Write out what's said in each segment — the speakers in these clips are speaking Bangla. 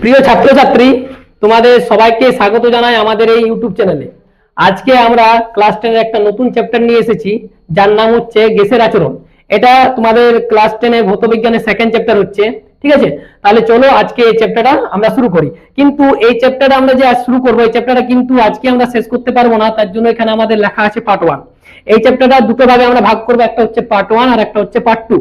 প্রিয় ছাত্রছাত্রী, তোমাদের সবাইকে স্বাগত জানাই আমাদের এই ইউটিউব চ্যানেলে। আজকে আমরা ক্লাস 10 এর একটা নতুন চ্যাপ্টার নিয়ে এসেছি, যার নাম হচ্ছে গ্যাসের আচরণ। এটা তোমাদের ক্লাস 10 এর ভৌতবিজ্ঞানের সেকেন্ড চ্যাপ্টার হচ্ছে। ঠিক আছে, তাহলে চলো আজকে এই চ্যাপ্টারটা আমরা শুরু করি। কিন্তু এই চ্যাপ্টারটা আমরা যে আজ শুরু করবো, এই চ্যাপ্টারটা কিন্তু আজকে আমরা শেষ করতে পারবো না। তার জন্য এখানে আমাদের লেখা আছে পার্ট 1। এই চ্যাপ্টারটা দুটো ভাগে আমরা ভাগ করবো, একটা হচ্ছে পার্ট 1 আর একটা হচ্ছে পার্ট 2।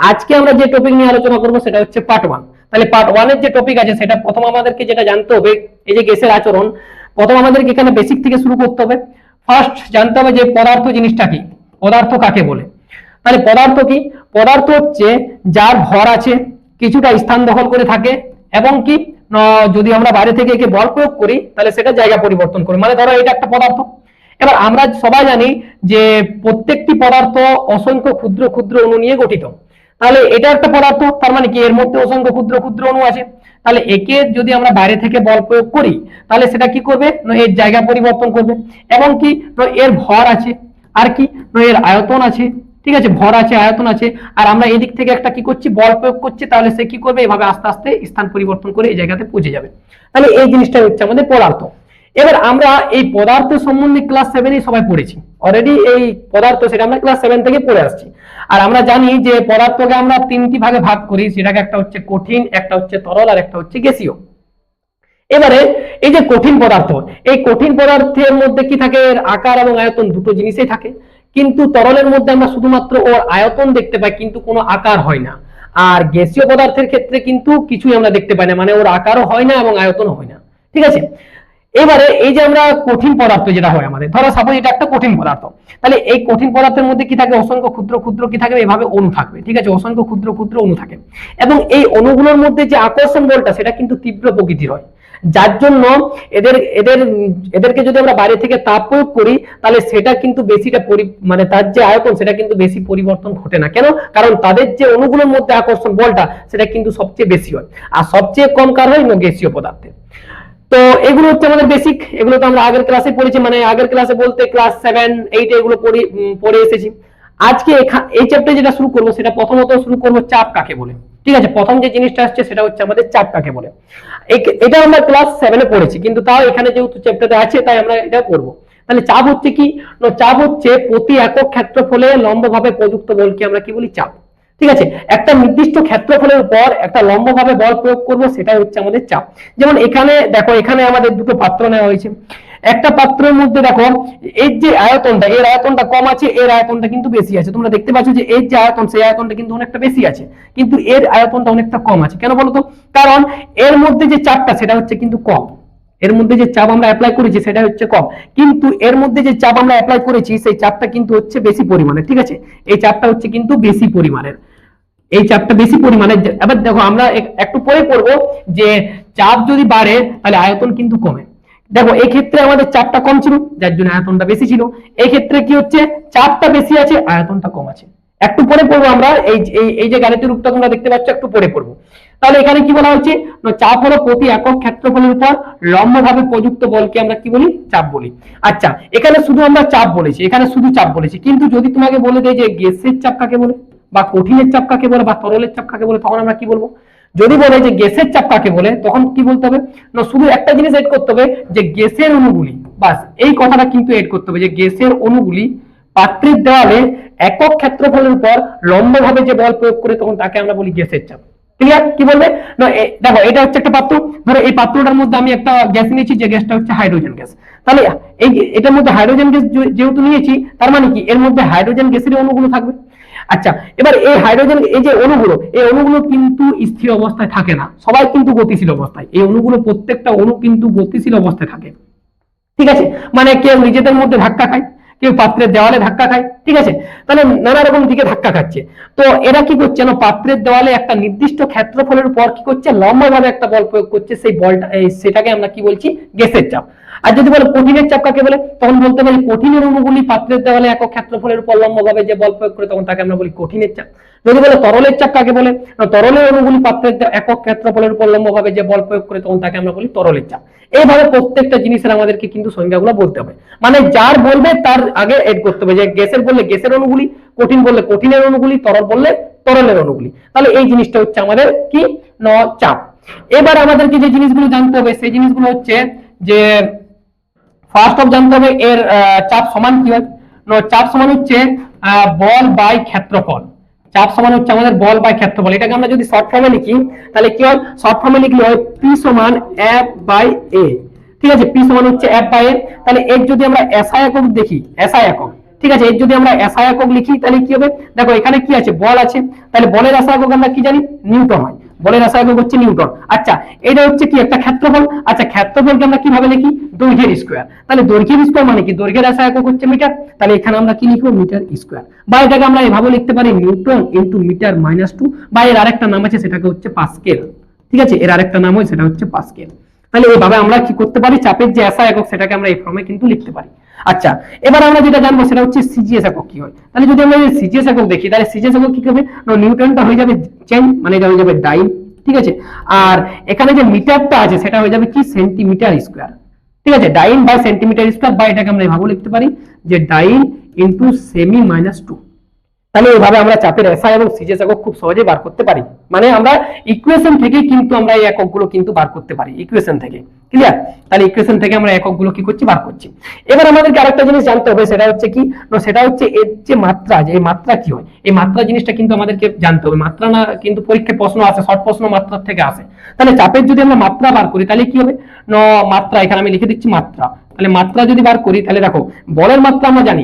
আজকে আমরা যে টপিক নিয়ে আলোচনা করবো সেটা হচ্ছে পার্ট 1। তাহলে পার্ট 1 এর যে টপিক আছে সেটা প্রথম আমাদেরকে যেটা জানতে হবে, এই যে গ্যাসের আচরণ, প্রথম আমাদেরকে এখানে বেসিক থেকে শুরু করতে হবে। ফার্স্ট জানতে হবে যে পদার্থ জিনিসটা কি, পদার্থ কাকে বলে। তাহলে পদার্থ কি? পদার্থ হচ্ছে যার ভর আছে, কিছুটা স্থান দখল করে থাকে, এবং কি যদি আমরা বাইরে থেকে একে বল প্রয়োগ করি তাহলে সেটা জায়গা পরিবর্তন করে। মানে ধরো এটা একটা পদার্থ। এবার আমরা সবাই জানি যে প্রত্যেকটি পদার্থ অসংখ্য ক্ষুদ্র ক্ষুদ্র অণু নিয়ে গঠিত। তাহলে এটা একটা পদার্থ, তার মানে কি এর মধ্যে অসংখ্য ক্ষুদ্র ক্ষুদ্র অণু আছে। তাহলে একে যদি আমরা বাইরে থেকে বল প্রয়োগ করি তাহলে সেটা কি করবে, এর জায়গা পরিবর্তন করবে। এবং কি এর ভর আছে, আর কি এর আয়তন আছে। ঠিক আছে, ভর আছে, আয়তন আছে, আর আমরা এদিক থেকে একটা কি করছি, বল প্রয়োগ করছি। তাহলে সে কি করবে, এভাবে আস্তে আস্তে স্থান পরিবর্তন করে এই জায়গাতে পৌঁছে যাবে। তাহলে এই জিনিসটা হচ্ছে আমাদের পদার্থ। এবার আমরা এই পদার্থ সম্বন্ধে ক্লাস 7 সবাই পড়েছি অলরেডি। এই পদার্থ সেটা আমরা ক্লাস 7 থেকে পড়ে আসছি। আর আমরা জানি যে পদার্থকে আমরা তিনটি ভাগে ভাগ করি, সেটাকে একটা হচ্ছে কঠিন, একটা হচ্ছে তরল, আর একটা হচ্ছে গ্যাসীয়। এবারে এই যে কঠিন পদার্থ, এই কঠিন পদার্থের মধ্যে কি থাকে, এর আকার এবং আয়তন দুটো জিনিসই থাকে। কিন্তু তরলের মধ্যে আমরা শুধুমাত্র ওর আয়তন দেখতে পাই, কিন্তু কোনো আকার হয় না। আর গ্যাসীয় পদার্থের ক্ষেত্রে কিন্তু কিছুই আমরা দেখতে পাই না, মানে ওর আকারও হয় না এবং আয়তনও হয় না। ঠিক আছে, এবারে এই যে আমরা কঠিন পদার্থ যেটা হয় আমাদের, ধরো সাপোজ এটা একটা কঠিন পদার্থ, তাহলে এই কঠিন পদার্থের মধ্যে কি থাকে, অসংখ্য ক্ষুদ্র ক্ষুদ্র কি থাকবে, এভাবে অণু থাকবে। ঠিক আছে, অসংখ্য ক্ষুদ্র ক্ষুদ্র অণু থাকে, এবং এই অণুগুলোর মধ্যে যে আকর্ষণ বলটা সেটা কিন্তু তীব্র প্রকৃতির হয়। যার জন্য এদের এদের এদেরকে যদি আমরা বাইরে থেকে তাপ প্রয়োগ করি তাহলে সেটা কিন্তু বেশিটা মানে তার যে আয়তন সেটা কিন্তু বেশি পরিবর্তন ঘটে না। কেন? কারণ তাদের যে অণুগুলোর মধ্যে আকর্ষণ বলটা সেটা কিন্তু সবচেয়ে বেশি হয়, আর সবচেয়ে কম কার হয়, গ্যাসীয় পদার্থে। তো এগুলো হচ্ছে আমাদের বেসিক, এগুলো তো আমরা আগের ক্লাসে পড়েছি, মানে আগের ক্লাসে বলতে ক্লাস 7, 8 এগুলো পড়ে এসেছি। আজকে এই চ্যাপ্টার যেটা শুরু করবো সেটা প্রথমত শুরু করবো চাপ কাকে বলে। ঠিক আছে, প্রথম যে জিনিসটা আসছে সেটা হচ্ছে আমাদের চাপ কাকে বলে। এটা আমরা ক্লাস 7 পড়েছি, কিন্তু তাও এখানে যেহেতু চ্যাপ্টারে আছে তাই আমরা এটা করবো। তাহলে চাপ হচ্ছে কি? চাপ হচ্ছে প্রতি একক ক্ষেত্রফলে লম্বভাবে প্রযুক্ত বলকে আমরা কি বলি, চাপ। ঠিক আছে, একটা নির্দিষ্ট ক্ষেত্রফলের উপর একটা লম্বভাবে বল প্রয়োগ করব, সেটাই হচ্ছে আমাদের চাপ। যেমন এখানে দেখো, এখানে আমাদের দুটো পাত্র নেওয়া হয়েছে। একটা পাত্রের মধ্যে দেখো এর যে আয়তনটা, এর আয়তনটা কম আছে, এর আয়তনটা কিন্তু বেশি আছে। তোমরা দেখতে পাচ্ছ যে এর যে আয়তন, সেই আয়তনটা কিন্তু অনেকটা বেশি আছে, কিন্তু এর আয়তনটা অনেকটা কম আছে। কেন বলতো? কারণ এর মধ্যে যে চাপটা সেটা হচ্ছে কিন্তু কম, এর মধ্যে যে চাপ আমরা অ্যাপ্লাই করেছি সেটা হচ্ছে কম, কিন্তু এর মধ্যে যে চাপ আমরা অ্যাপ্লাই করেছি সেই চাপটা কিন্তু হচ্ছে বেশি পরিমাণে। ঠিক আছে, এই চাপটা হচ্ছে কিন্তু বেশি পরিমাণের, এই চাপটা বেশি পরিমাণে। এবার দেখো আমরা একটু পরে পড়বো যে চাপ যদি বাড়ে তাহলে আয়তন কিন্তু কমে। দেখো এই ক্ষেত্রে আমাদের চাপটা কম ছিল যার জন্য আয়তনটা বেশি ছিল, এই ক্ষেত্রে কি হচ্ছে, চাপটা বেশি আছে, আয়তনটা কম আছে। একটু পরে পড়বো আমরা, এই যে গাণিতিক রূপটা তোমরা দেখতে পাচ্ছ, একটু পরে পড়বো। তাহলে এখানে কি বলা হচ্ছে, চাপ হলো প্রতি একক ক্ষেত্রফলের উপর লম্বভাবে প্রযুক্ত বলকে আমরা কি বলি, চাপ বলি। আচ্ছা, এখানে শুধু আমরা চাপ বলেছি, এখানে শুধু চাপ বলেছি, কিন্তু যদি তোমাকে বলে দেয় যে গ্যাসের চাপ কাকে বলে, বা কঠিনের চাপ কাকে বলে, বা তরলের চাপ কাকে বলে, তখন আমরা কি বলবো? যদি বলে যে গ্যাসের চাপ কাকে বলে, তখন কি বলতে হবে না, শুধু একটা জিনিস এড করতে হবে যে গ্যাসের অণুগুলি, বাস এই কথাটা কিন্তু এড করতে হবে যে গ্যাসের অণুগুলি পাত্রের দেওয়ালে একক ক্ষেত্রফলের উপর লম্বভাবে যে বল প্রয়োগ করে তখন তাকে আমরা বলি গ্যাসের চাপ। ক্লিয়ার? কি বলবে না, দেখো এটা হচ্ছে একটা পাত্র, ধরো এই পাত্রটার মধ্যে আমি একটা গ্যাস নিয়েছি, যে গ্যাসটা হচ্ছে হাইড্রোজেন গ্যাস। তাহলে এই এটার মধ্যে হাইড্রোজেন গ্যাস যেহেতু নিয়েছি, তার মানে কি এর মধ্যে হাইড্রোজেন গ্যাসের অণুগুলো থাকবে। আচ্ছা, এবার এই হাইড্রোজেন, এই যে অণুগুলো, এই অণুগুলো কিন্তু স্থির অবস্থায় থাকে না, সবাই কিন্তু গতিশীল অবস্থায়। এই অণুগুলো প্রত্যেকটা অণু কিন্তু গতিশীল অবস্থায় থাকে। ঠিক আছে, মানে কেউ নিজেদের মধ্যে ধাক্কা খায়, কেউ পাত্রের দেওয়ালে ধাক্কা খায়। ঠিক আছে, তাহলে নানা রকম দিকে ধাক্কা খাচ্ছে। তো এরা কি করছে না, পাত্রের দেওয়ালে একটা নির্দিষ্ট ক্ষেত্রফলের উপর কি করছে, লম্বভাবে একটা বল প্রয়োগ করছে, সেই বলটা সেটাকে আমরা কি বলছি, গ্যাসের চাপ। আর যদি বলে কঠিনের চাপ কাকে বলে, তখন বলতে পারি কঠিনের অণুগুলি পাত্রের দেওয়ালে একক ক্ষেত্রফলের উপর লম্বভাবে যে বল প্রয়োগ করে তখন তাকে আমরা বলি কঠিনের চাপ। যদি বলে তরলের চাপ কাকে বলে, তরলের অণুগুলি পাত্রের একক ক্ষেত্রফলের উপর লম্বভাবে যে বল প্রয়োগ করে তখন তাকে আমরা বলি তরলের চাপ। এইভাবে প্রত্যেকটা জিনিসের আমাদেরকে কিন্তু সংজ্ঞাগুলো বলতে হবে, মানে যার বলবে তার আগে এড করতে হবে। যে গ্যাসের বললে গ্যাসের অণুগুলি, কঠিন বললে কঠিনের অণুগুলি, তরল বললে তরলের অণুগুলি। তাহলে এই জিনিসটা হচ্ছে আমাদের কি, চাপ। এবার আমাদেরকে যে জিনিসগুলো জানতে হবে সেই জিনিসগুলো হচ্ছে যে ফার্স্ট অফ জানতে হবে এর চাপ সমান কি হয়। চাপ সমান হচ্ছে বল বাই ক্ষেত্রফল। চাপ সমান হচ্ছে আমাদের বল বাই ক্ষেত্রফল। এটাকে আমরা যদি শর্ট ফর্মে লিখি তাহলে কি হয়, শর্ট ফর্মে লিখলে হয় পি সমান এফ বাই এ। ঠিক আছে, পি সমান হচ্ছে এফ বাই এ। তাহলে এর যদি আমরা এসআই একক দেখি, এসআই একক, ঠিক আছে, এর যদি আমরা এসআই একক লিখি তাহলে কি হবে, দেখো এখানে কি আছে, বল আছে, তাহলে বলের এসআই একক আমরা কি জানি, নিউটন হয়। বলের এসআই একক হচ্ছে নিউটন। আচ্ছা, এটা হচ্ছে কি একটা ক্ষেত্রফল। আচ্ছা, ক্ষেত্রফলকে আমরা কিভাবে লিখি, দৈর্ঘ্যের স্কয়ার। তাহলে দৈর্ঘ্যের স্কয়ার মানে কি, দৈর্ঘ্যের এসআই একক হচ্ছে মিটার, তাহলে এখানে আমরা কি লিখবো, মিটার স্কয়ার। বা এটাকে আমরা এভাবে লিখতে পারি নিউটন ইনটু মিটার মাইনাস 2, বা এর আরেকটা নাম আছে সেটাকে হচ্ছে পাস্কেল। ঠিক আছে, এর আরেকটা নাম হয় সেটা হচ্ছে পাস্কেল। তাহলে এইভাবে আমরা কি করতে পারি, চাপের যে এসআই একক সেটাকে আমরা এই ফর্মে কিন্তু লিখতে পারি। আচ্ছা, এবার আমরা যেটা জানবো সেটা হচ্ছে সিজিএস একক কি হয়। তাহলে যদি আমরা সিজিএস একক দেখি তাহলে সিজিএস একক কি হবে, নিউটনটা হয়ে যাবে চেন, মানে এটা হয়ে যাবে ডাইন। ঠিক আছে, আর এখানে যে মিটারটা আছে সেটা হয়ে যাবে কি, সেন্টিমিটার স্কয়ার। ঠিক আছে, ডাইন বাই সেন্টিমিটার স্কয়ার, বা এটাকে আমরা এভাবে লিখতে পারি যে ডাইন ইনটু সেমি মাইনাস 2। তাহলে এইভাবে আমরা চাপের এসআই এবং সিজিএস একক খুব সহজে বার করতে পারি। মানে আমরা ইকুয়েশন থেকে কিন্তু আমরা এই এককগুলো কিন্তু বার করতে পারি, ইকুয়েশন থেকে। ক্লিয়ার? তাহলে ইকুয়েশন থেকে আমরা এককগুলো কি করছি, বার করছি। এবার আমাদেরকে আরেকটা জিনিস জানতে হবে, সেটা হচ্ছে কি, সেটা হচ্ছে এর যে মাত্রা, যে এই মাত্রা কি হয়, এই মাত্রা জিনিসটা কিন্তু আমাদেরকে জানতে হবে। মাত্রা না কিন্তু পরীক্ষায় প্রশ্ন আসে, শর্ট প্রশ্ন মাত্রার থেকে আসে। তাহলে চাপের যদি আমরা মাত্রা বার করি তাহলে কি হবে, মাত্রা এখানে আমি লিখে দিচ্ছি মাত্রা। তাহলে মাত্রা যদি বার করি তাহলে দেখো, বলের মাত্রা আমরা জানি,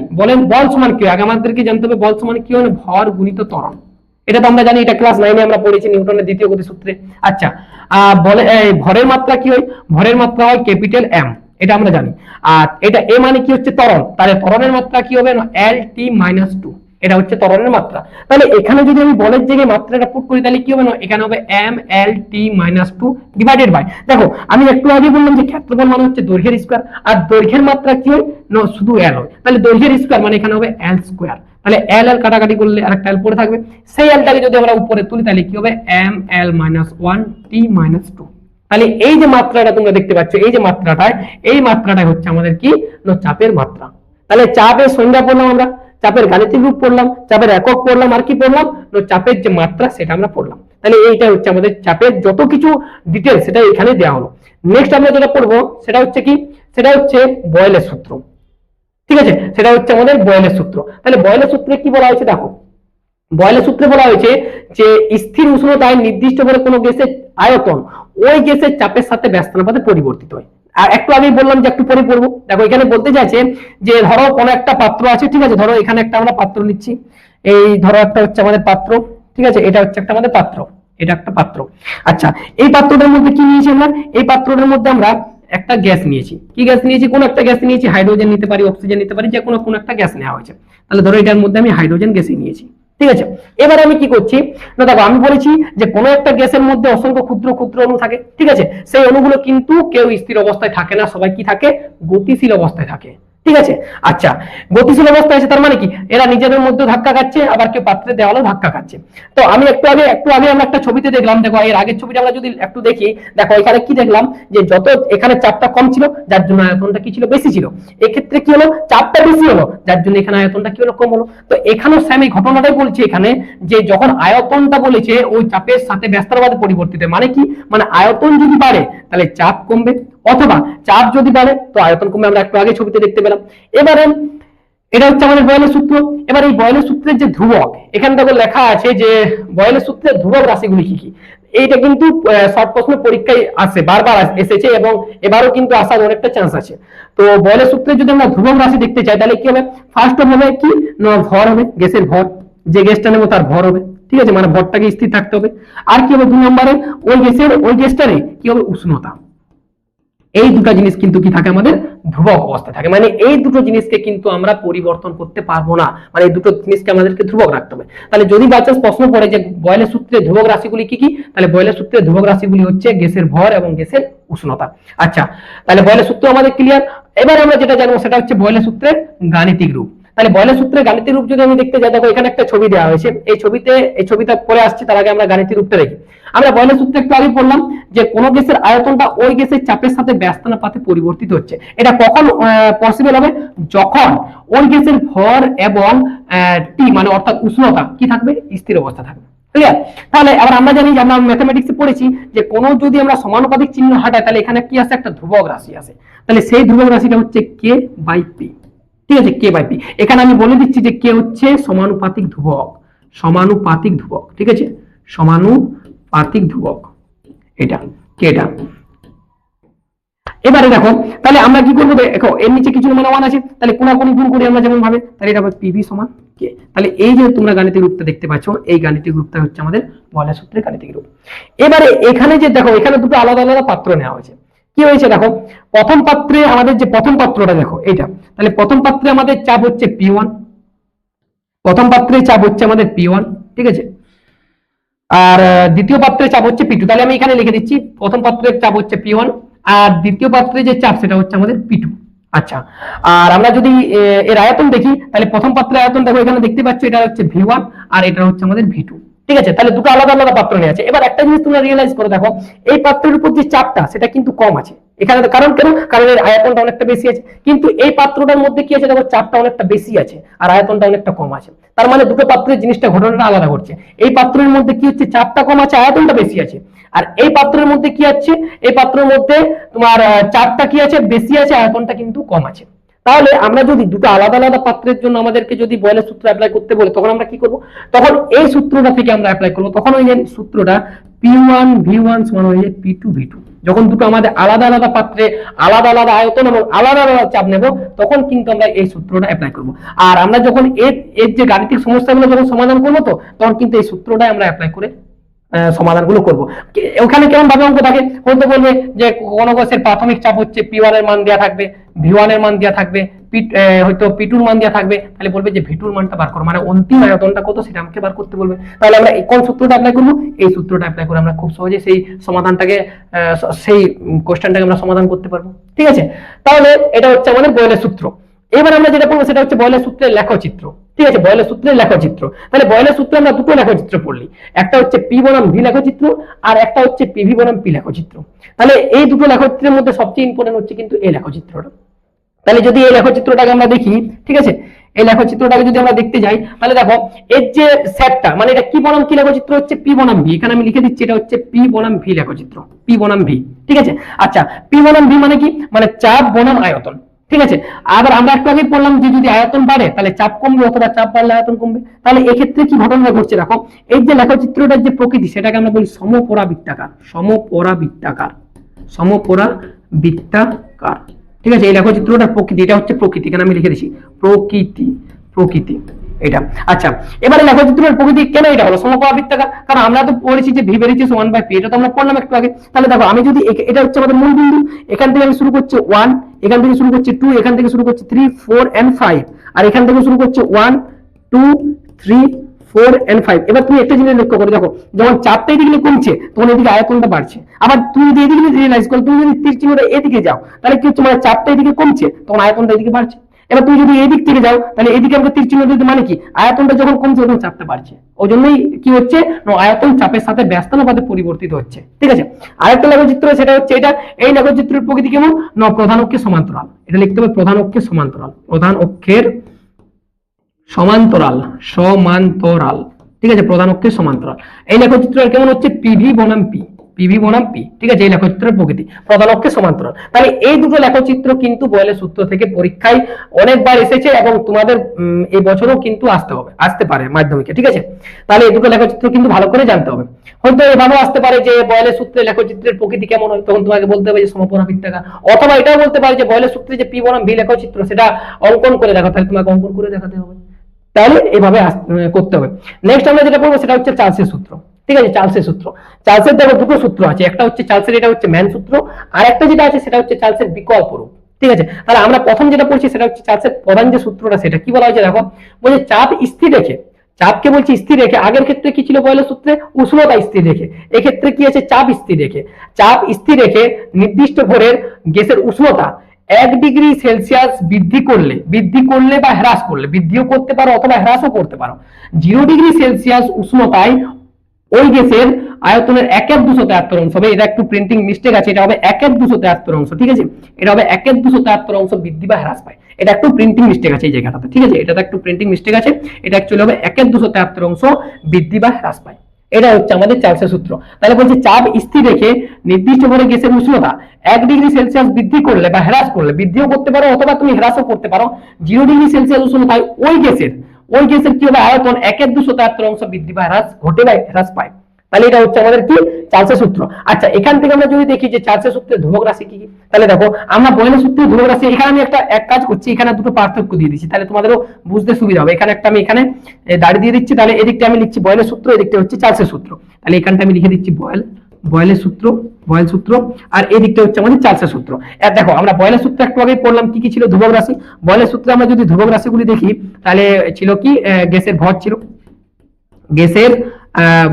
বল সমান কি হয়, আগে আমাদেরকে জানতে হবে বল সমান কি হয়, ভর গুণিত ত্বরণ। এটা তো আমরা জানি, এটা ক্লাস 9 আমরা পড়েছি নিউটনের দ্বিতীয় গতি সূত্রে। আচ্ছা, বলে ভরের মাত্রা কি হয়, ভরের মাত্রা হয় ক্যাপিটাল এম, এটা আমরা জানি। আর এটা এ মানে কি হচ্ছে ত্বরণ, তাহলে ত্বরণের মাত্রা কি হবে, এল টি মাইনাস 2, এটা হচ্ছে ত্বরণের মাত্রা। তাহলে এখানে যদি আমি বলের জায়গায় মাত্রাটা পুট করি তাহলে কি হবে, এখানে হবে M L T minus 2 divided by, দেখো আমি একটু আগে বললাম যে ক্ষেত্রফল মানে হচ্ছে দৈর্ঘ্যের স্কয়ার, আর দৈর্ঘ্যের মাত্রা কি হয়, শুধু এল হয়। তাহলে দৈর্ঘ্যের স্কয়ার মানে এখানে হবে এল স্কয়ার। তাহলে এল এল কাটাকাটি করলে আরেকটা এল পড়ে থাকবে, সেই এলটাকে যদি আমরা উপরে তুলি তাহলে কি হবে, এম এল মাইনাস 1 টি মাইনাস 2। তাহলে এই যে মাত্রাটা তোমরা দেখতে পাচ্ছ, এই যে মাত্রাটা, এই মাত্রাটা হচ্ছে আমাদের কি, চাপের মাত্রা। তাহলে চাপের সংজ্ঞা পড়লাম আমরা, চাপের গাণিতিক রূপ পড়লাম, চাপের একক পড়লাম, আর কি পড়লাম, চাপের যে মাত্রা সেটা আমরা পড়লাম। তাহলে এইটা হচ্ছে আমাদের চাপের যত কিছু ডিটেইলস সেটা এখানে দেওয়া হলো। নেক্সট আমরা যেটা পড়বো সেটা হচ্ছে কি, সেটা হচ্ছে বয়েলের সূত্র। ঠিক আছে, সেটা হচ্ছে আমাদের বয়েলের সূত্র। তাহলে বয়েলের সূত্রে কি বলা হয়েছে, দেখো বয়েলের সূত্রে বলা হয়েছে যে স্থির উষ্ণতায় নির্দিষ্ট করে কোনো গ্যাসের আয়তন ওই গ্যাসের চাপের সাথে ব্যস্তানুপাতে পরিবর্তিত হয়। আর একটু আগে বললাম যে একটু পরে পড়বো। দেখো এখানে বলতে চাইছে যে ধরো কোনো একটা পাত্র আছে, ঠিক আছে, ধরো এখানে একটা আমরা পাত্র নিচ্ছি, এই ধরো একটা হচ্ছে আমাদের পাত্র, ঠিক আছে, এটা হচ্ছে একটা আমাদের পাত্র, এটা একটা পাত্র। আচ্ছা, এই পাত্রটার মধ্যে কি নিয়েছি আমরা, এই পাত্রটার মধ্যে আমরা একটা গ্যাস নিয়েছি। কি গ্যাস নিয়েছি, কোন একটা গ্যাস নিয়েছি, হাইড্রোজেন নিতে পারি, অক্সিজেন নিতে পারি, যে কোনো একটা গ্যাস নেওয়া হয়েছে। তাহলে ধরো এটার মধ্যে আমি হাইড্রোজেন গ্যাসই নিয়েছি। ঠিক আছে, এবার আমি কি করছি না, দেখো আমি বলেছি যে কোনো একটা গ্যাসের মধ্যে অসংখ্য ক্ষুদ্র ক্ষুদ্র অণু থাকে। ঠিক আছে, সেই অণুগুলো কিন্তু কেউ স্থির অবস্থায় থাকে না, সবাই কি থাকে, গতিশীল অবস্থায় থাকে। ঠিক আছে, আচ্ছা, গতিশীল অবস্থায় আছে তার মানে কি, এরা নিজেদের মধ্যে ধাক্কা খাচ্ছে, আবার কেউ পাত্রের দেওয়ালেও ধাক্কা খাচ্ছে। তো আমি একটু আগে আমরা একটা ছবিতে দেখলাম, দেখো এর আগের ছবিটা আমরা যদি একটু দেখি, দেখো এখানে কি দেখলাম, যে যত এখানে চাপটা কম ছিল যার জন্য আয়তনটা কি ছিল, বেশি ছিল। এক্ষেত্রে কি হলো, চাপটা বেশি হলো যার জন্য এখানে আয়তনটা কি হলো, কম হলো। তো এখানেও সেম এই ঘটনাটাই বলছে এখানে, যে যখন আয়তনটা বলেছে ওই চাপের সাথে ব্যস্তানুপাতে পরিবর্তিত, মানে কি, মানে আয়তন যদি বাড়ে তাহলে চাপ কমবে, অথবা চাপ যদি বাড়ে তো আয়তন কমবে। আমরা একটু আগে ছবিতে দেখতে পেলাম। এবারে এটা হচ্ছে আমাদের বয়েলের সূত্র। এবার এই বয়েলের সূত্রের যে ধ্রুবক, এখানে দেখো লেখা আছে যে বয়েলের সূত্রের ধ্রুবক রাশিগুলি কি কি। এইটা কিন্তু শর্ট প্রশ্ন পরীক্ষায় আসে, বারবার এসেছে, এবং এবারও কিন্তু আসার অনেকটা চান্স আছে। তো বয়েলের সূত্রে যদি আমরা ধ্রুবক রাশি দেখতে চাই তাহলে কি হবে, ফার্স্ট হবে কি, ভর হবে, গ্যাসের ভর, যে গ্যাসটা নেবো তার ভর হবে। ঠিক আছে, মানে ভরটাকে স্থির থাকতে হবে। আর কি হবে, 2 নম্বরে ওই গ্যাসটারে কি হবে, উষ্ণতা। এই দুটো জিনিস কিন্তু কি থাকে, আমাদের ধ্রুবক অবস্থায় থাকে। মানে এই দুটো জিনিসকে কিন্তু আমরা পরিবর্তন করতে পারবো না, মানে এই দুটো জিনিসকে আমাদেরকে ধ্রুবক রাখতে হবে। তাহলে যদি বাচ্চা প্রশ্ন পড়ে যে বয়েলের সূত্রে ধ্রুবক রাশিগুলি কি কি, তাহলে বয়েলের সূত্রে ধ্রুবক রাশিগুলি হচ্ছে গ্যাসের ভর এবং গ্যাসের উষ্ণতা। আচ্ছা, তাহলে বয়েলের সূত্র আমাদের ক্লিয়ার। এবার আমরা যেটা জানবো সেটা হচ্ছে বয়েলের সূত্রের গাণিতিক রূপ। তাহলে বয়েলের সূত্রের গাণিতিক রূপ যদি আমি দেখতে যাই, দেখো এখানে একটা ছবি দেওয়া হয়েছে, এই ছবিটা পরে আসছে, তার আগে আমরা গাণিতিক রূপটা দেখি। আমরা বয়েলের সূত্রে একটু আগে পড়লাম যে কোন গ্যাসের আয়তনটা ওই গ্যাসের চাপের সাথে ব্যস্তানুপাতে পরিবর্তিত হচ্ছে। এটা কখন পসিবল হবে, যখন ওই গ্যাসের ভর এবং টি মানে অর্থাৎ উষ্ণতা কি থাকবে, স্থির অবস্থা থাকবে। ক্লিয়ার? তাহলে আবার আমরা জানি যে আমরা ম্যাথমেটিক্সে পড়েছি যে কোনো যদি আমরা সমানুপাতিক চিহ্ন হাঁটাই তাহলে এখানে কি আছে, একটা ধ্রুবক রাশি আছে। তাহলে সেই ধ্রুবক রাশিটা হচ্ছে কে বাই পি। ঠিক আছে, কে বাই পি। এখানে আমি বলে দিচ্ছি যে কে হচ্ছে সমানুপাতিক ধ্রুবক, সমানুপাতিক ধ্রুবক। ঠিক আছে, সমানুপাতিক ধ্রুবক এটা কেটা। এবারে দেখো তাহলে আমরা কি করবো, দেখো এর নিচে কিছু মানে ওয়ান আছে, তাহলে কোনাকুনি গুণ করি আমরা যেমন ভাবে, তাহলে এটা হবে পিভি সমান কে। তাহলে এই যে তোমরা গাণিতিক রূপটা দেখতে পাচ্ছ, এই গাণিতিক রূপটা হচ্ছে আমাদের বয়লের সূত্রের গাণিতিক রূপ। এবারে এখানে যে দেখো এখানে দুটো আলাদা আলাদা পাত্র নেওয়া হয়েছে। কি হয়েছে দেখো, প্রথম পাত্রে আমাদের যে প্রথম পাত্রটা দেখো এইটা, তাহলে প্রথম পাত্রে আমাদের চাপ হচ্ছে P1, প্রথম পাত্রে চাপ হচ্ছে আমাদের P1। ঠিক আছে, আর দ্বিতীয় পাত্রে চাপ হচ্ছে P2। তাহলে আমি এখানে লিখে দিচ্ছি প্রথম পাত্রের চাপ হচ্ছে P1 আর দ্বিতীয় পাত্রে যে চাপ সেটা হচ্ছে আমাদের P2। আচ্ছা, আর আমরা যদি এর আয়তন দেখি তাহলে প্রথম পাত্রের আয়তন দেখো এখানে দেখতে পাচ্ছ, এটা হচ্ছে V1 আর এটা হচ্ছে আমাদের V2। ঠিক আছে, তাহলে দুটো আলাদা আলাদা পাত্র নিয়ে আছে। এবার একটা জিনিস তোমরা রিয়েলাইজ করে দেখো, এই পাত্রের উপর যে চাপটা সেটা কিন্তু কম আছে এখানে, কারণ কেন, কারণ এর আয়তনটা অনেকটা বেশি আছে। কিন্তু এই পাত্রটার মধ্যে কি আছে দেখো, চাপটা অনেকটা বেশি আছে আর আয়তনটা অনেকটা কম আছে। তার মানে দুটো পাত্রের জিনিসটা ঘটনাটা আলাদা ঘটছে। এই পাত্রের মধ্যে কি হচ্ছে, চাপটা কম আছে, আয়তনটা বেশি আছে। আর এই পাত্রের মধ্যে কি আছে, এই পাত্রের মধ্যে তোমার চাপটা কি আছে, বেশি আছে, আয়তনটা কিন্তু কম আছে। তাহলে আমরা যদি দুটো আলাদা আলাদা পাত্রের জন্য আমাদেরকে যদি বয়লের সূত্র অ্যাপ্লাই করতে বলে, তখন আমরা কি করব, তখন এই সূত্রটা থেকে আমরা অ্যাপ্লাই করব। তখন ওই যে সূত্রটা P1 V1 সমান হয়ে যায় P2 V2। যখন দুটো আমাদের আলাদা আলাদা পাত্রে আলাদা আলাদা আয়তন এবং আলাদা আলাদা চাপ নেব, তখন কিন্তু আমরা এই সূত্রটা অ্যাপ্লাই করব। আর আমরা যখন এর যে গাণিতিক সমস্যাগুলো যখন সমাধান করবো, তো তখন কিন্তু এই সূত্রটাই আমরা অ্যাপ্লাই করে সমাধানগুলো করব। ওখানে কেমন ভাবে অঙ্ক থাকে, হয়তো বলবে যে কোন কোষের প্রাথমিক চাপ হচ্ছে P1 এর মান দেওয়া থাকবে, V1 এর মান দেওয়া থাকবে, হয়তো P2 এর মান দেওয়া থাকবে, তাহলে বলবে যে V2 এর মানটা বার করো, মানে অন্তিম আয়তনটা কত সেটা আমাকে বার করতে বলবে। তাহলে আমরা কোন সূত্রটা অ্যাপ্লাই করব, এই সূত্রটা অ্যাপ্লাই করে আমরা খুব সহজে সেই সমাধানটাকে সেই কোশ্চেনটাকে আমরা সমাধান করতে পারবো। ঠিক আছে, তাহলে এটা হচ্ছে আমাদের বয়লের সূত্র। এবার আমরা যেটা পড়বো সেটা হচ্ছে বয়লের সূত্রের লেখচিত্র। ঠিক আছে, বয়লের সূত্রের লেখচিত্র। তাহলে বয়লের সূত্রে আমরা দুটো লেখচিত্র পড়লি, একটা হচ্ছে P বনাম V লেখচিত্র আর একটা হচ্ছে PV বনাম P লেখচিত্র। তাহলে এই দুটো লেখচিত্রের মধ্যে সবচেয়ে ইম্পর্টেন্ট হচ্ছে কিন্তু এই লেখচিত্রটা। তাহলে যদি এই লেখচিত্রটাকে আমরা দেখি, ঠিক আছে, এই লেখচিত্রটাকে যদি আমরা দেখতে যাই, তাহলে দেখো এর যে সেটটা, মানে এটা কি বনাম কি লেখচিত্র হচ্ছে, P বনাম V। এখানে আমি লিখে দিচ্ছি এটা হচ্ছে P বনাম V লেখচিত্র, P বনাম V। ঠিক আছে, আচ্ছা P বনাম V মানে কি, মানে চাপ বনাম আয়তন। ঠিক আছে, আবার আমরা একটু আগে বললাম যে যদি আয়তন বাড়ে তাহলে চাপ কমবে, অথবা চাপ বাড়লে আয়তন কমবে। তাহলে এক্ষেত্রে কি ঘটনা ঘটছে দেখো, এই যে লেখচিত্রটার যে প্রকৃতি সেটাকে আমরা বলি সমপরাবৃত্তাকার, সমপরাবৃত্তাকার, সমপরাবৃত্তাকার। ঠিক আছে, এই লেখচিত্রটার প্রকৃতি, এটা হচ্ছে প্রকৃতি, এখানে আমি লিখে দিচ্ছি প্রকৃতি, প্রকৃতি এটা। আচ্ছা, এবারে লেখচিত্রের প্রকৃতি কেন এটা হলো সমপরাবৃত্তাকার, কারণ আমরা তো পড়েছি যে V বেরিয়েছে 1/P, এটা তো আমরা পড়লাম একটু আগে। তাহলে দেখো আমি যদি এটা হচ্ছে আমাদের মূল বিন্দু, এখান থেকে আমি শুরু করছি 1, এখান থেকে শুরু করছি 2, এখান থেকে শুরু করছি 3 4 and 5, আর এখান থেকে শুরু করছি 1 2 3 4 and 5। এবার তুমি একটা জিনিস লক্ষ্য করে দেখো, যখন চাপটা এদিকে কমছে তখন এদিকে আয়তনটা বাড়ছে। আবার তুমি যদি এদিকে রিয়েলাইজ করো, তুমি যদি তীর চিহ্নটা এদিকে যাও তাহলে কি হচ্ছে, মানে চাপটা এদিকে কমছে তখন আয়তনটা এদিকে বাড়ছে। এবার তুমি যদি এদিক থেকে যাও তাহলে এদিকে আমরা তীর চিহ্ন দিতে, মানে কি আয়তনটা যখন কমছে তখন চাপটা বাড়ছে। ওই জন্যই কি হচ্ছে, আয়তন চাপের সাথে ব্যস্তানুপাতে পরিবর্তিত হচ্ছে। ঠিক আছে, আরেকটা লেখচিত্র সেটা হচ্ছে এটা। এই লেখচিত্রের প্রকৃতি কেমন, প্রধান অক্ষের সমান্তরাল। এটা লিখতে হবে প্রধান অক্ষের সমান্তরাল, প্রধান অক্ষের সমান্তরাল, সমান্তরাল। ঠিক আছে, প্রধান অক্ষের সমান্তরাল। এই লেখচিত্রের কেমন হচ্ছে, PV বনাম P, PV বনাম P। ঠিক আছে, এই লেখচিত্রের প্রকৃতি প্রধান অক্ষের সমান্তরাল। তাহলে এই দুটো লেখচিত্র কিন্তু বয়লের সূত্র থেকে পরীক্ষায় অনেকবার এসেছে এবং তোমাদের এই বছরও কিন্তু আসতে পারে মাধ্যমিকে। ঠিক আছে, তাহলে এই দুটো লেখচিত্র কিন্তু ভালো করে জানতে হবে। হয়তো এভাবে আসতে পারে যে বয়লের সূত্রে লেখচিত্রের প্রকৃতি কেমন হয়, তখন তোমাকে বলতে হবে যে সমপরাবৃত্তাকার। অথবা এটাও বলতে পারে যে বয়লের সূত্রে যে P বনাম V লেখচিত্র সেটা অঙ্কন করে দেখো, তাহলে তোমাকে অঙ্কন করে দেখাতে হবে। তাহলে এভাবে করতে হবে। নেক্সট আমরা যেটা পড়বো সেটা হচ্ছে চার্লসের সূত্র। ঠিক আছে, চার্লসের সূত্র। চার্লসের দেখো দুটো সূত্র আছে, একটা হচ্ছে চার্লসের, এটা হচ্ছে ম্যান সূত্র, আর একটা যেটা আছে সেটা হচ্ছে চার্লসের বিকল্প রূপ। ঠিক আছে, তাহলে আমরা প্রথম যেটা পড়ছি সেটা হচ্ছে চার্লসের প্রধান যে সূত্রটা, সেটা কি বলা হয়েছে দেখো, বলছে চাপ স্থির রেখে, চাপকে বলছি স্থির রেখে। আগের ক্ষেত্রে কি ছিল বয়লের সূত্রে, উষ্ণতা স্থির রেখে। এক্ষেত্রে কি আছে, চাপ স্থির রেখে। চাপ স্থির রেখে নির্দিষ্ট ভরের গ্যাসের উষ্ণতা 1 ডিগ্রি সেলসিয়াস বৃদ্ধি করলে বা হ্রাস করলে, বৃদ্ধিও করতে পারো অথবা হ্রাসও করতে পারো, 0 ডিগ্রি সেলসিয়াস উষ্ণতায় ওই গ্যাসের আয়তনের 1/273 অংশ হবে। এটা একটু প্রিন্টিং মিস্টেক আছে, এটা হবে 1/273 অংশ। ঠিক আছে, এটা হবে 1/273 অংশ বৃদ্ধি বা হ্রাস পায়। এটা একটু প্রিন্টিং মিস্টেক আছে এই জায়গাটাতে। ঠিক আছে, এটাতে একটু প্রিন্টিং মিস্টেক আছে, এটা অ্যাকচুয়ালি হবে 1/273 অংশ বৃদ্ধি বা হ্রাস পায়। এটা হচ্ছে আমাদের চার্লসের সূত্র। তাহলে বলছে চাপ স্থির রেখে নির্দিষ্ট ভরে গ্যাসের উষ্ণতা 1 ডিগ্রি সেলসিয়াস বৃদ্ধি করলে বা হ্রাস করলে, বৃদ্ধিও করতে পারো অথবা তুমি হ্রাসও করতে পারো, 0 ডিগ্রি সেলসিয়াস উষ্ণতায় ওই গ্যাসের কি হবে আয়তন 1/273 বৃদ্ধি বা হ্রাস ঘটে বা হ্রাস পায়। তাহলে এটা হচ্ছে আমাদের কি চার্লসের সূত্র। আচ্ছা, এখান থেকে আমরা যদি দেখি যে চার্লসের সূত্রের ধ্রুবক রাশি কি কি, তাহলে দেখো আমরা বয়লের সূত্রের ধ্রুবক রাশি, এখানে আমি এক কাজ করছি, এখানে দুটো পার্থক্য দিয়ে দিচ্ছি, তাহলে তোমাদেরও বুঝতে সুবিধা হবে। এখানে একটা আমি এখানে দাড়ি দিয়ে দিচ্ছি, তাহলে এদিকটা আমি লিখছি বয়লের সূত্র, এদিকটা হচ্ছে চার্লসের সূত্র। তাহলে এখানটা আমি লিখে দিচ্ছি বয়েলের সূত্র, আর এই দিকটা হচ্ছে আমাদের চার্লসের সূত্র। আর দেখো আমরা বয়েলের সূত্র একটু আগে পড়লাম, কি কি ছিল ধ্রুবক রাশি। বয়েলের সূত্রে আমরা যদি ধ্রুবক রাশিগুলি দেখি, তাহলে ছিল কি গ্যাসের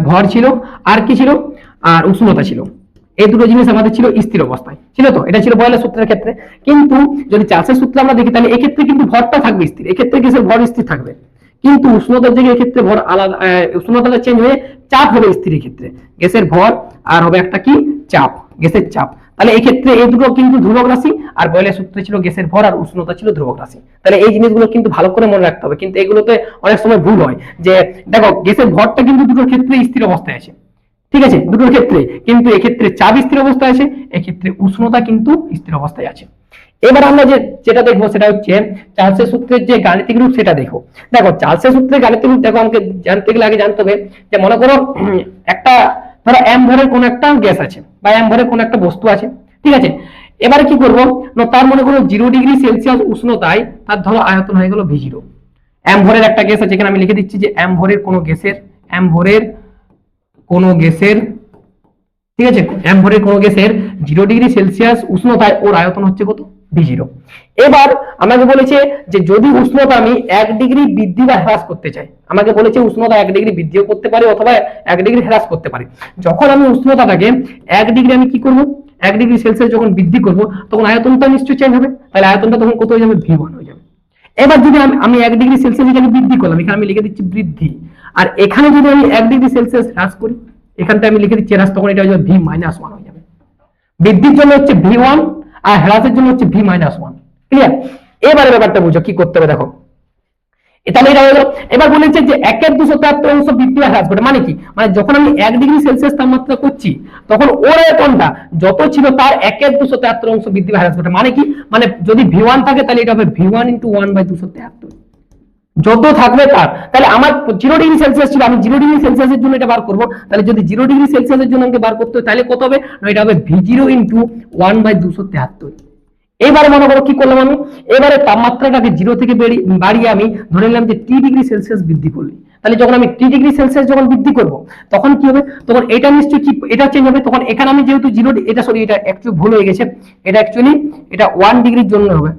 ভর ছিল, আর কি ছিল, আর উষ্ণতা ছিল। এই দুটো জিনিস আমাদের ছিল স্থির অবস্থায়, ছিল তো, এটা ছিল বয়েলের সূত্রের ক্ষেত্রে। কিন্তু যদি চার্লসের সূত্রে আমরা দেখি, তাহলে এক্ষেত্রে কিন্তু ভরটা থাকবে স্থির, এক্ষেত্রে গ্যাসের ভর স্থির থাকবে, কিন্তু উষ্ণতার জায়গায় এক্ষেত্রে ভর আলাদা, উষ্ণতাটা চেঞ্জ হয়ে চাপ হবে স্থিরের ক্ষেত্রে, গ্যাসের ভর আর হবে একটা কি চাপ, গ্যাসের চাপ। তাহলে এই ক্ষেত্রে এই দুটো কিন্তু ধ্রুবক রাশি, আর বয়েলের সূত্রে ছিল গ্যাসের ভর আর উষ্ণতা ছিল ধ্রুবক রাশি। তাহলে এই জিনিসগুলো কিন্তু ভালো করে মনে রাখতে হবে, কিন্তু এগুলোতে অনেক সময় ভুল হয়। যে দেখো গ্যাসের ভরটা কিন্তু দুটোর ক্ষেত্রে স্থির অবস্থায় আছে, ঠিক আছে, দুটোর ক্ষেত্রে, কিন্তু এক্ষেত্রে চাপ স্থির অবস্থায় আছে, এক্ষেত্রে উষ্ণতা কিন্তু স্থির অবস্থায় আছে। এবার আমরা যেটা দেখবো সেটা হচ্ছে চার্লসের সূত্রের যে গাণিতিক রূপ, সেটা দেখো। দেখো চার্লসের সূত্রের গাণিতিক রূপ দেখো, আমাকে জানতে গেলে আগে জানতে হবে যে মনে করো একটা ধরো m ভরের কোন একটা গ্যাস আছে বা m ভরের কোন একটা বস্তু আছে, ঠিক আছে। এবারে কি করবো না, তার মনে করো 0 ডিগ্রি সেলসিয়াস উষ্ণতায় তার ধরো আয়তন হয়ে গেল v0। m ভরের একটা গ্যাস আছে, এখানে আমি লিখে দিচ্ছি যে m ভরের কোন গ্যাসের, ঠিক আছে, m ভরের কোন গ্যাসের 0 ডিগ্রি সেলসিয়াস উষ্ণতায় ওর আয়তন হচ্ছে কত, v0। এবার আমাকে বলেছে যে যদি উষ্ণতা আমি 1 ডিগ্রি বৃদ্ধি বা হ্রাস করতে চাই, আমাকে বলেছে উষ্ণতা 1 ডিগ্রি বৃদ্ধিও করতে পারে অথবা 1 ডিগ্রি হ্রাস করতে পারে। যখন আমি উষ্ণতাটাকে 1 ডিগ্রি আমি কি করব, 1 ডিগ্রি সেলসিয়াস যখন বৃদ্ধি করব, তখন আয়তনটা নিশ্চয়ই চেঞ্জ হবে, তাহলে আয়তনটা তখন কত হয়ে যাবে, v1 হয়ে যাবে। এবার যদি আমি 1 ডিগ্রি সেলসিয়াস এটাকে বৃদ্ধি করলাম, এখানে আমি লিখে দিচ্ছি বৃদ্ধি, আর এখানে যদি আমি 1 ডিগ্রি সেলসিয়াস হ্রাস করি, এখানটা আমি লিখে দিচ্ছি হ্রাস, তখন এটা হয়ে যাবে v-1 হয়ে যাবে। বৃদ্ধির জন্য হচ্ছে v1 আর হ্রাসের জন্য হচ্ছে v-1। ক্লিয়ার? এবারে ব্যাপারটা বুঝো কি করতে হবে, দেখো তাহলে এটা হলো। এবার বলেছে যে 1/273 বৃদ্ধি বা হ্রাস ঘটে, মানে কি, মানে যখন আমি 1 ডিগ্রি সেলসিয়াস তাপমাত্রা করছি, তখন ওর আয়তনটা যত ছিল তার 1/273 বৃদ্ধি বা হ্রাস ঘটে। মানে কি, মানে যদি v1 থাকে তাহলে এটা হবে v1 × 1/273, যত থাকবে তার। তাহলে আমার 0 ডিগ্রি সেলসিয়াস ছিল, আমি 0 ডিগ্রি সেলসিয়াসের জন্য এটা বার করব, তাহলে যদি 0 ডিগ্রি সেলসিয়াসের জন্য আমাকে বার করতে হয়, তাহলে কত হবে, এটা হবে v0 × 1/273। এবারে মনে করো কি করলাম আমি, এবারে তাপমাত্রাটাকে 0 থেকে বাড়িয়ে আমি ধরে নিলাম যে t ডিগ্রি সেলসিয়াস বৃদ্ধি করলি। তাহলে যখন আমি t ডিগ্রি সেলসিয়াস যখন বৃদ্ধি করব, তখন কি হবে, তখন এটা নিশ্চয়ই কি এটা চেঞ্জ হবে। তখন এখানে আমি যেহেতু 0, এটা সরি, এটা অ্যাকচুয়ালি ভুল হয়ে গেছে, এটা অ্যাকচুয়ালি এটা 1 ডিগ্রির জন্য হবে,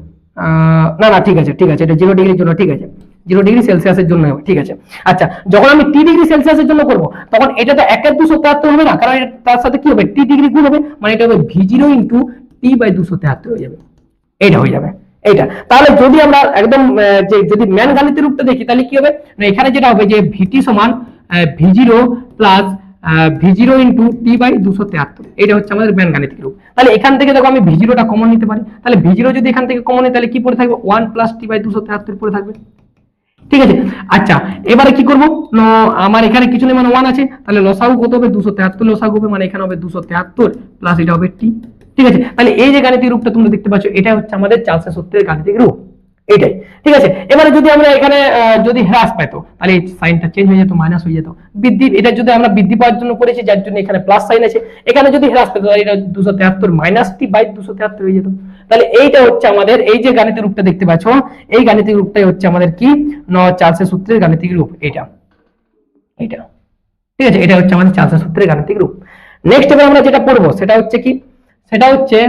না ঠিক আছে, এটা 0 ডিগ্রির জন্য, ঠিক আছে, 0 ডিগ্রি সেলসিয়াসের জন্য হবে, ঠিক আছে। আচ্ছা, যখন আমি টি ডিগ্রি সেলসিয়াসের জন্য করব, তখন এটা তো 1/273 হবে না, কারণ তার সাথে কি হবে, টি ডিগ্রি গুণ হবে, মানে এটা হবে v0 × t/273 হয়ে যাবে, এটা হয়ে যাবে এইটা। তাহলে যদি আমরা একদম যে যদি ম্যান গাণিতিক রূপটা দেখি, তাহলে কি হবে, এখানে যেটা হবে যে vt সমান v0 প্লাস v0 × t/273, এটা হচ্ছে আমাদের ম্যান গাণিতিক রূপ। তাহলে এখান থেকে দেখো আমি v0টা কমন নিতে পারি, তাহলে v0 যদি এখান থেকে কমন নিই, তাহলে কি পড়ে থাকবে, 1 + t/273 পড়ে থাকবে, ঠিক আছে। আচ্ছা, এবারে কি করব, আমার এখানে কিছু নেই, মানে 1 আছে, তাহলে লসাগু কত হবে, 273 লসাগু হবে, মানে এখানে হবে 273 প্লাস এটা হবে t, ঠিক আছে। তাহলে এই যে গাণিতিক রূপটা তোমরা দেখতে পাচ্ছ, এটা হচ্ছে আমাদের চার্লসের সূত্রের গাণিতিক রূপ, এটাই, ঠিক আছে। এবারে যদি আমরা এখানে যদি হ্রাস পাইতো, তাহলে এই সাইনটা চেঞ্জ হয়ে যেত, মাইনাস হয়ে যেত। বৃদ্ধি, এটা যদি আমরা বৃদ্ধি পাওয়ার জন্য করেছি, যার জন্য এখানে প্লাস সাইন আছে, এখানে যদি হ্রাস পেতো, তাহলে এটা 273 - t/273 হয়ে যেত। তাহলে এইটা হচ্ছে আমাদের এই যে গাণিতিক রূপটা দেখতে পাচ্ছ, এই গাণিতিক রূপটাই হচ্ছে আমাদের কি, চার্লসের সূত্রের গাণিতিক রূপ, এটা, ঠিক আছে, এটা হচ্ছে আমাদের চার্লসের সূত্রের গাণিতিক রূপ। নেক্সট এবার আমরা যেটা পড়বো সেটা হচ্ছে কি, সেটা হচ্ছে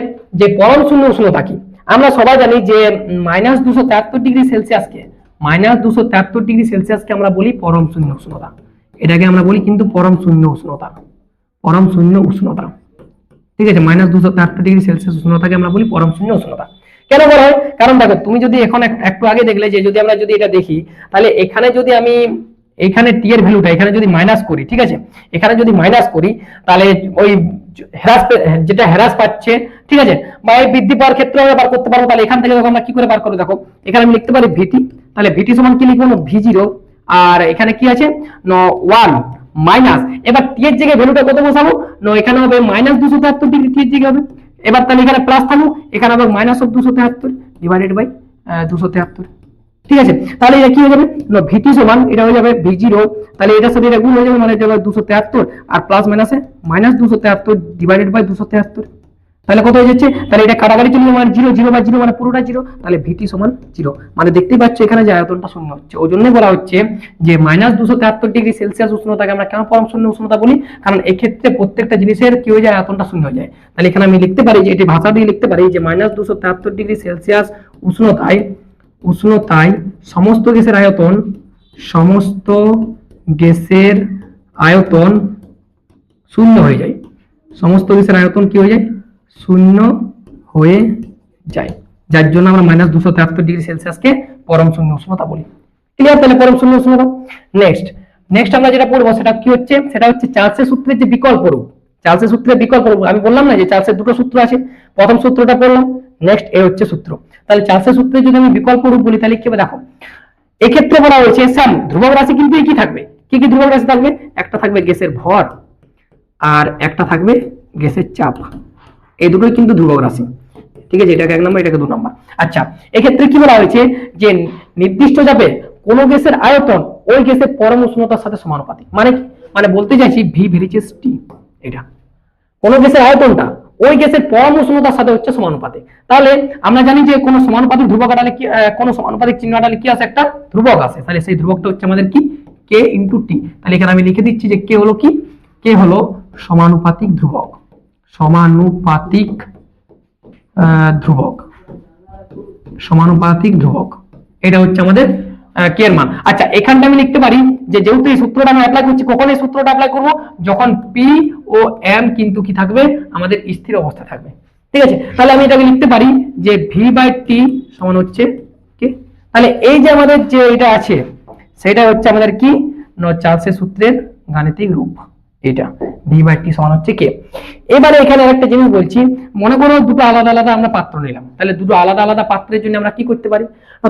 যে পরম শূন্য উষ্ণতা কি। আমরা সবাই জানি যে -273 ডিগ্রি সেলসিয়াসকে, -273 ডিগ্রি সেলসিয়াসকে আমরা বলি পরম শূন্য উষ্ণতা, এটাকে আমরা বলি কিন্তু পরম শূন্য উষ্ণতা, ঠিক আছে। -273 ডিগ্রি সেলসিয়াস উষ্ণতাকে আমরা বলি পরম শূন্য উষ্ণতা। কেন বলা হয়, কারণ দেখো তুমি যদি এখন একটু আগে দেখলে যে যদি আমরা যদি এটা দেখি, তাহলে এখানে যদি আমি এখানে টি এর ভ্যালুটা এখানে যদি মাইনাস করি, ঠিক আছে, এখানে যদি মাইনাস করি, তাহলে ওই হ্রাস, যেটা হ্রাস পাচ্ছে, ঠিক আছে, বা এই বৃদ্ধি পাওয়ার ক্ষেত্রে আমরা বার করতে পারবো। তাহলে এখান থেকে আমরা কি করে বার করবো, দেখো এখানে আমি লিখতে পারি ভিটি, তাহলে ভিটি সমান কি লিখবো, v0, আর এখানে কি আছে 1 মাইনাস, এবার টি এর জায়গায় ভ্যালুটা কত বসাবো, না এখানে হবে -273 ডিগ্রি, টি এর জায়গায় হবে। এবার তাহলে এখানে প্লাস থাকবো, এখানে হবে -273 ডিভাইডেড বাই 273। ঠিক আছে, তাহলে এটা কি হয়ে যাবে, না ভিটি সমান এটা হয়ে যাবে v0, তাহলে এটার সাথে এটা গুণ হয়ে যাবে, মানে এটা হবে 273 আর প্লাস মাইনাসে -273 ডিভাইডেড বাই 273। তাহলে কত হয়ে যাচ্ছে, তাহলে এটা কাটাকাটি চলে যাবে, মানে 0 0 বাই 0 মানে পুরোটা 0, তাহলে ভিটি সমান 0। মানে দেখতেই পাচ্ছ এখানে যে আয়তনটা শূন্য হচ্ছে, ওই জন্যই বলা হচ্ছে যে -273 ডিগ্রি সেলসিয়াস উষ্ণতাকে আমরা কেন পরম শূন্য উষ্ণতা বলি, কারণ এই ক্ষেত্রে প্রত্যেকটা জিনিসের কি হয়ে যায়, আয়তনটা শূন্য হয়ে যায়। তাহলে এখানে আমি লিখতে পারি যে এটি ভাষা দিয়ে লিখতে পারি যে -273 ডিগ্রি সেলসিয়াস উষ্ণতায় সমস্ত গ্যাসের আয়তন শূন্য হয়ে যায়, সমস্ত গ্যাসের আয়তন কি হয়ে যায়, শূন্য হয়ে যায়, যার জন্য আমরা -273 ডিগ্রি সেলসিয়াসকে পরম শূন্য উষ্ণতা বলি। ক্লিয়ার, তাহলে পরম শূন্য উষ্ণতা। নেক্সট আমরা যেটা পড়বো সেটা কি হচ্ছে, সেটা হচ্ছে চার্লসের সূত্রের যে বিকল্প রূপ। চার্লসের সূত্রের বিকল্প রূপ আমি বললাম না যে চার্লসের দুটো সূত্র আছে, প্রথম সূত্রটা পড়লাম, নেক্সট এ হচ্ছে সূত্র। তাহলে চার্লসের সূত্রে যদি আমি বিকল্প রূপ বলি তাহলে কি হবে, দেখো এক্ষেত্রে বলা হয়েছে স্যাম ধ্রুবক রাশি কিন্তু একই থাকবে। কি কি ধ্রুবক রাশি থাকবে, একটা থাকবে গ্যাসের ভর আর একটা থাকবে গ্যাসের চাপ, এই দুটোই কিন্তু ধ্রুবক রাশি। ঠিক আছে, এটাকে 1 নম্বর, এটাকে 2 নম্বর। আচ্ছা, এক্ষেত্রে কি বলা হয়েছে যে নির্দিষ্ট চাপে কোন গ্যাসের আয়তন ওই গ্যাসের পরম উষ্ণতার সাথে সমানুপাতিক। মানে কি, মানে বলতে চাইছি ভি ভেরিচেস টি, এটা কোন গ্যাসের আয়তনটা ওই গ্যাসের পরম উষ্ণতার সাথে হচ্ছে সমানুপাতিক। তাহলে আমরা জানি যে কোন সমানুপাতিক ধ্রুবক আটালে কি, কোন সমানুপাতিক চিহ্ন আটালে কি আসে, একটা ধ্রুবক আসে। তাহলে সেই ধ্রুবকটা হচ্ছে আমাদের কি, কে ইনটু টি। তাহলে এখানে আমি লিখে দিচ্ছি যে কে হলো কি, কে হলো সমানুপাতিক ধ্রুবক, সমানুপাতিক ধ্রুবক, এটা হচ্ছে আমাদের কে এর মান। আচ্ছা, এখানটা আমি লিখতে পারি যে যেহেতু এই সূত্রটা আমি অ্যাপ্লাই করছি, কখন এই সূত্রটা অ্যাপ্লাই করব, যখন পি ও এম কিন্তু কি থাকবে, আমাদের স্থির অবস্থা থাকবে। ঠিক আছে, তাহলে আমি এটাকে লিখতে পারি যে ভি বাই টি সমান হচ্ছে কি, তাহলে এই যে আমাদের যে এটা আছে সেটা হচ্ছে আমাদের কি, চার্লসের সূত্রের গাণিতিক রূপ, এটা ভি বাই টি সমান হচ্ছে কে। এবারে এখানে একটা জিনিস বলছি, মনে করো দুটো আলাদা আলাদা আমরা পাত্র নিলাম, তাহলে দুটো আলাদা আলাদা পাত্রের জন্য আমরা কি করতে পারি,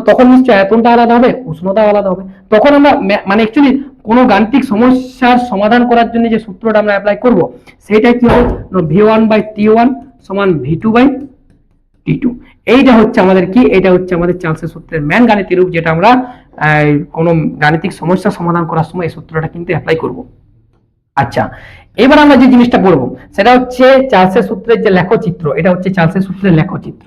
তখন নিশ্চয়ই আয়তনটা আলাদা হবে, উষ্ণতা আলাদা হবে। তখন আমরা মানে অ্যাকচুয়ালি কোনো গাণিতিক সমস্যার সমাধান করার জন্য যে সূত্রটা আমরা অ্যাপ্লাই করব সেটা কি হবে, v1 বাই t1 সমান v2 বাই t2। এইটা হচ্ছে আমাদের কি, এটা হচ্ছে আমাদের চার্লসের সূত্রের ম্যান গাণিতিক রূপ, যেটা আমরা কোনো গাণিতিক সমস্যা সমাধান করার সময় এই সূত্রটা কিন্তু অ্যাপ্লাই করব। আচ্ছা, এবার আমরা যে জিনিসটা পড়বো সেটা হচ্ছে চার্লসের সূত্রের যে লেখচিত্র, এটা হচ্ছে চার্লসের সূত্রের লেখচিত্র।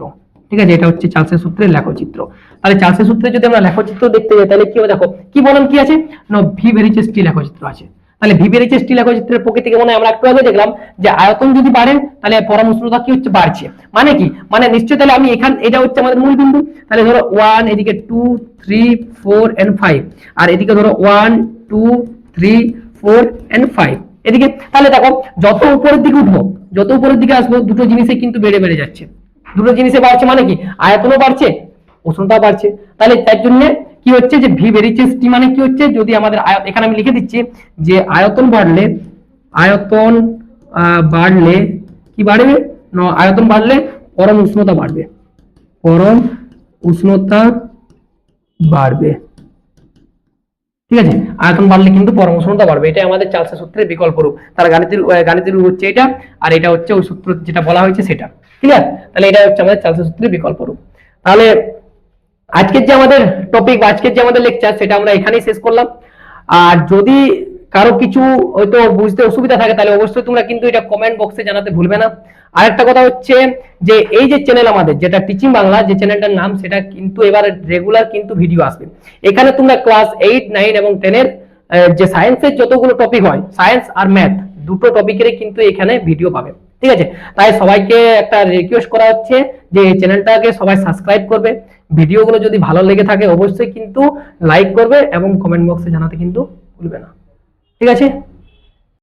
ঠিক আছে, এটা হচ্ছে চার্লসের সূত্রের লেখচিত্র। তাহলে চার্লসের সূত্রে যদি আমরা লেখচিত্র দেখতে যাই তাহলে কি হবে, দেখো কি বললাম, কি আছে না ভি ভেরিচেস টি লেখচিত্র আছে। তাহলে ভি ভেরিচেস টি লেখচিত্রের প্রকৃতি কেমন, আমরা একটু আগে দেখলাম যে আয়তন যদি বাড়ে তাহলে পরম উষ্ণতা কি হচ্ছে, বাড়ছে। মানে কি, মানে নিশ্চয়ই তাহলে আমি এখান, এটা হচ্ছে আমাদের মূল বিন্দু, তাহলে ধরো 1, এদিকে 2 3 4 and 5, আর এদিকে ধরো 1 2 3 4 and 5 এদিকে। তাহলে দেখো যত উপরের দিকে উঠবো, যত উপরের দিকে আসবো, দুটো জিনিসে কিন্তু বেড়ে বেড়ে যাচ্ছে, দুটো জিনিসে বাড়ছে, মানে কি আয়তনও বাড়ছে উষ্ণতা বাড়ছে। তাহলে তার জন্য কি হচ্ছে যে ভি ভেরিচেস টি মানে কি হচ্ছে, যদি আমাদের এখানে আমি লিখে দিচ্ছি যে আয়তন বাড়লে কি বাড়বে, আয়তন বাড়লে পরম উষ্ণতা বাড়বে, পরম উষ্ণতা বাড়বে। ঠিক আছে, আয়তন বাড়লে কিন্তু পরম উষ্ণতা বাড়বে, এটা আমাদের চার্লসের সূত্রের বিকল্প রূপ। তার গাণিতিক রূপ হচ্ছে এটা, আর এটা হচ্ছে ওই সূত্র যেটা বলা হয়েছে সেটা। ক্লিয়ার, তাহলে এটা হচ্ছে আমাদের চার্লসের সূত্রের বিকল্প রূপ। তাহলে আজকের যে আমাদের টপিক বা আজকের যে আমাদের লেকচার সেটা আমরা এখানেই শেষ করলাম। আর যদি কারো কিছু হয়তো বুঝতে অসুবিধা থাকে তাহলে অবশ্যই তোমরা কিন্তু এটা কমেন্ট বক্সে জানাতে ভুলবে না। আরেকটা কথা হচ্ছে যে এই যে চ্যানেল আমাদের যেটা টিচিং বাংলা, যে চ্যানেলটার নাম, সেটা কিন্তু এবার রেগুলার কিন্তু ভিডিও আসবে। এখানে তোমরা ক্লাস 8 9 এবং 10 এর যে সায়েন্সের যতগুলো টপিক হয়, সায়েন্স আর ম্যাথ দুটো টপিকেরই কিন্তু এখানে ভিডিও পাবে। ঠিক আছে, তাই সবাইকে একটা রিকোয়েস্ট করা হচ্ছে যে এই চ্যানেলটাকে সবাই সাবস্ক্রাইব করবে, ভিডিওগুলো যদি ভালো লেগে থাকে অবশ্যই কিন্তু লাইক করবে এবং কমেন্ট বক্সে জানাতে কিন্তু ভুলবে না। ঠিক আছে।